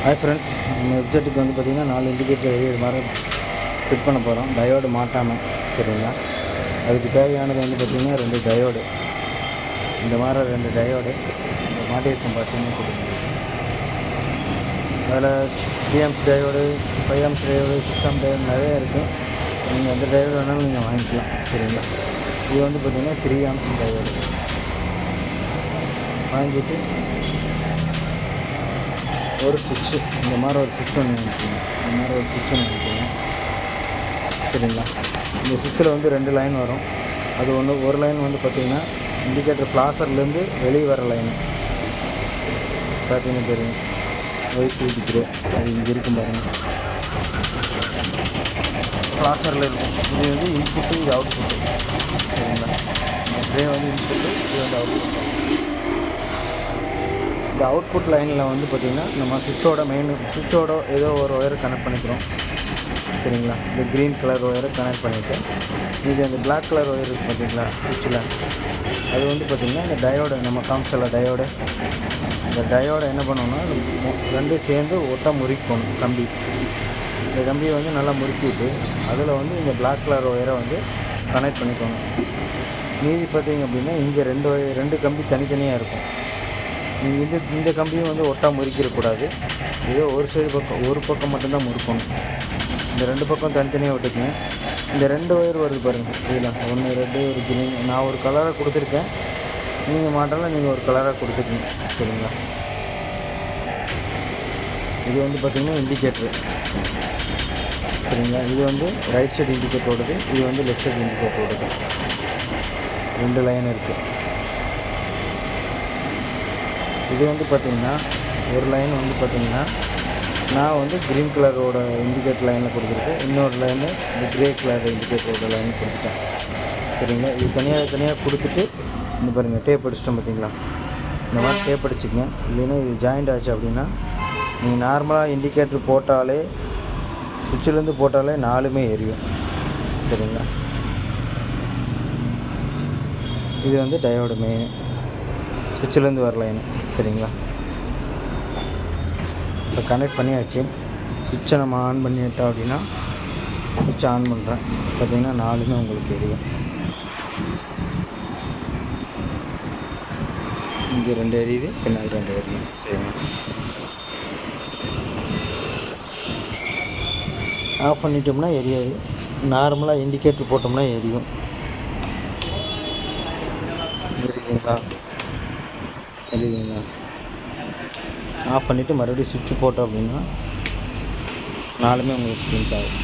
Hi friends, நம்ம வெப்சைட்டுக்கு வந்து பார்த்திங்கன்னா 4 இண்டிகேட்டர் இது மாதிரி ஃபிட் பண்ண போகிறோம், டயோடு மாட்டாமல். சரிங்களா? அதுக்கு தேவையானது வந்து பார்த்திங்கன்னா 2 டயோடு. இந்த மாதிரி 2 டயோடு இந்த மாட்டியிருக்கும் பார்த்தீங்கன்னா கொடுங்க. அதில் 3 amps diode, 5 amps diode, 6 amps diode நிறைய இருக்குது. நீங்கள் எந்த டயோடு வேணாலும் நீங்கள் வாங்கிக்கலாம். சரிங்களா? இது வந்து பார்த்திங்கன்னா 3 amps டயோடு வாங்கிட்டு ஒரு சுவிட்சு, இந்த மாதிரி ஒரு சுவிட்ச் ஒன்று நினைக்கிங்க. இந்த மாதிரி ஒரு சுவிட்ச் ஒன்று நினைக்கிங்க. சரிங்களா? இந்த சுவிட்சில் வந்து 2 லைன் வரும். அது ஒரு லைன் வந்து பார்த்திங்கன்னா இண்டிகேட்டர் ஃப்ளாஷர்லேருந்து வெளியே வர லைனு பார்த்தீங்கன்னா தெரியும். ஒயிட் ஊற்றிக்கிறே அது இங்கே இருக்கும் பாருங்கள், ஃப்ளாஷரில் இருக்கும். இது வந்து இன்புட்டு, இது அவுட்புட்டு. சரிங்களா? இந்த ட்ரே வந்து இன்புட்டு, இது வந்து அவுட்புட்டு. இந்த அவுட்புட் லைனில் வந்து பார்த்திங்கன்னா நம்ம சுவிட்சோட ஏதோ ஒரு ஒயரை கனெக்ட் பண்ணிக்கிறோம். சரிங்களா? இந்த க்ரீன் கலர் ஒயரை கனெக்ட் பண்ணிவிட்டு இது அந்த பிளாக் கலர் ஒயர் இருக்குது பார்த்திங்களா சுவிட்சில், அது வந்து பார்த்திங்கன்னா இந்த டயோடு, நம்ம காமிச்சல டயோடு, இந்த டயோடை என்ன பண்ணணும்னா ரெண்டும் சேர்ந்து ஒட்டா முறிக்கணும். கம்பி, இந்த கம்பியை வந்து நல்லா முறுக்கிட்டு அதில் வந்து இந்த பிளாக் கலர் ஒயரை வந்து கனெக்ட் பண்ணிக்கணும். மீதி பார்த்திங்க அப்படின்னா இங்கே 2 கம்பி தனித்தனியாக இருக்கும். இந்த கம்பியும் வந்து ஒட்டா முறிக்கிடக்கூடாது. ஏதோ ஒரு பக்கம் மட்டும்தான் முறுக்கணும். இந்த 2 பக்கம் தனித்தனியாக விட்டுக்குங்க. இந்த 2 ஒயர் வருது பாருங்கள், இதில் 1 2 ஒரு கிரீன். நான் ஒரு கலராக கொடுத்துருக்கேன், நீங்கள் மாட்டலாம், நீங்கள் ஒரு கலராக கொடுத்துருக்கீங்க. சரிங்களா? இது வந்து பார்த்திங்கன்னா இண்டிகேட்ரு. சரிங்களா? இது வந்து ரைட் சைடு இண்டிகேட்டரோடது, இது வந்து லெஃப்ட் சைடு இண்டிகேட்டரோடது. 2 லைன் இருக்குது. இது வந்து பார்த்திங்கன்னா ஒரு லைன் வந்து பார்த்திங்கன்னா நான் வந்து க்ரீன் கலரோட இண்டிகேட்டர் லைனில் கொடுத்துருக்கேன். இன்னொரு லைனு இந்த க்ரே கலர் இண்டிகேட்டரோட லைன் கொடுத்துட்டேன். சரிங்களா? இது தனியாக கொடுத்துட்டு இந்த பாருங்கள் டேப் அடிச்சிட்டோம் பார்த்திங்களா? இந்த மாதிரி டேப் அடிச்சுக்கங்க. இல்லைன்னா இது ஜாயிண்ட் ஆச்சு அப்படின்னா நீங்கள் நார்மலாக இண்டிகேட்டர் போட்டாலே, சுவிட்சிலேருந்து போட்டாலே 4மே எரியும். சரிங்களா? இது வந்து டயோடு மெயின், சுவிட்சிலேருந்து வர லைனு. சரிங்களா? இப்போ கனெக்ட் பண்ணியாச்சு. சுவிட்சை நம்ம ஆன் பண்ணிட்டோம் அப்படின்னா, சுவிட்சை ஆன் பண்ணுறேன் பார்த்திங்கன்னா 4மே உங்களுக்கு எரியும். இங்கே 2 எரியுது, பின்னாடி 2 எரியும். சரிங்களா? ஆஃப் பண்ணிட்டோம்னா எரியாது. நார்மலாக இண்டிகேட்டர் போட்டோம்னா எரியும். எரியுதுங்களா? ஆஃப் பண்ணிவிட்டு மறுபடியும் சுவிட்சு போட்டோம் அப்படின்னா 4மே உங்களுக்கு பிங்க் ஆகும்.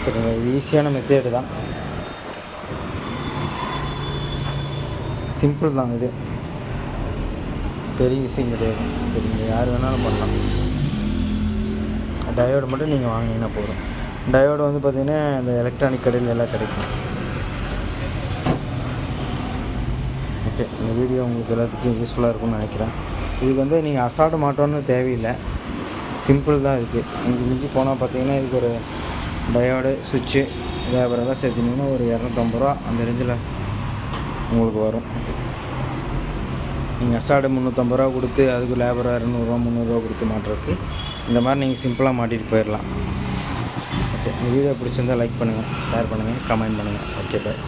சரிங்களா? இது ஈஸியான மெத்தேடு தான், சிம்பிள் தான். இது பெரிய விஷயம் கிடையாது. சரிங்க, யார் வேணாலும் பண்ணலாம். டயோடு மட்டும் நீங்கள் வாங்கினீங்கன்னா போதும். டயோடு வந்து பார்த்திங்கன்னா இந்த எலக்ட்ரானிக் கடையில் எல்லாம் கிடைக்கும். ஓகே, இந்த வீடியோ உங்களுக்கு எல்லாத்துக்கும் யூஸ்ஃபுல்லாக இருக்கும்னு நினைக்கிறேன். இதுக்கு வந்து நீங்கள் அசால்ட் மாட்டோன்னு தேவையில்லை, சிம்பிள் தான் இருக்குது. இங்கே மிஞ்சி போனால் பார்த்தீங்கன்னா இதுக்கு ஒரு டயோடு, சுவிட்சு, லேபரெல்லாம் சேர்த்திங்கன்னா ஒரு 250 ரூபா அந்த ரேஞ்சில் உங்களுக்கு வரும். நீங்கள் அசால்ட்டு 350 ரூபா கொடுத்து அதுக்கு லேபர் 200 300 கொடுத்து மாட்டுறதுக்கு இந்த மாதிரி நீங்கள் சிம்பிளாக மாட்டிட்டு போயிடலாம். ஓகே, இந்த வீடியோ பிடிச்சிருந்தால் லைக் பண்ணுங்கள், ஷேர் பண்ணுங்கள், கமெண்ட் பண்ணுங்கள். ஓகே, பாய்.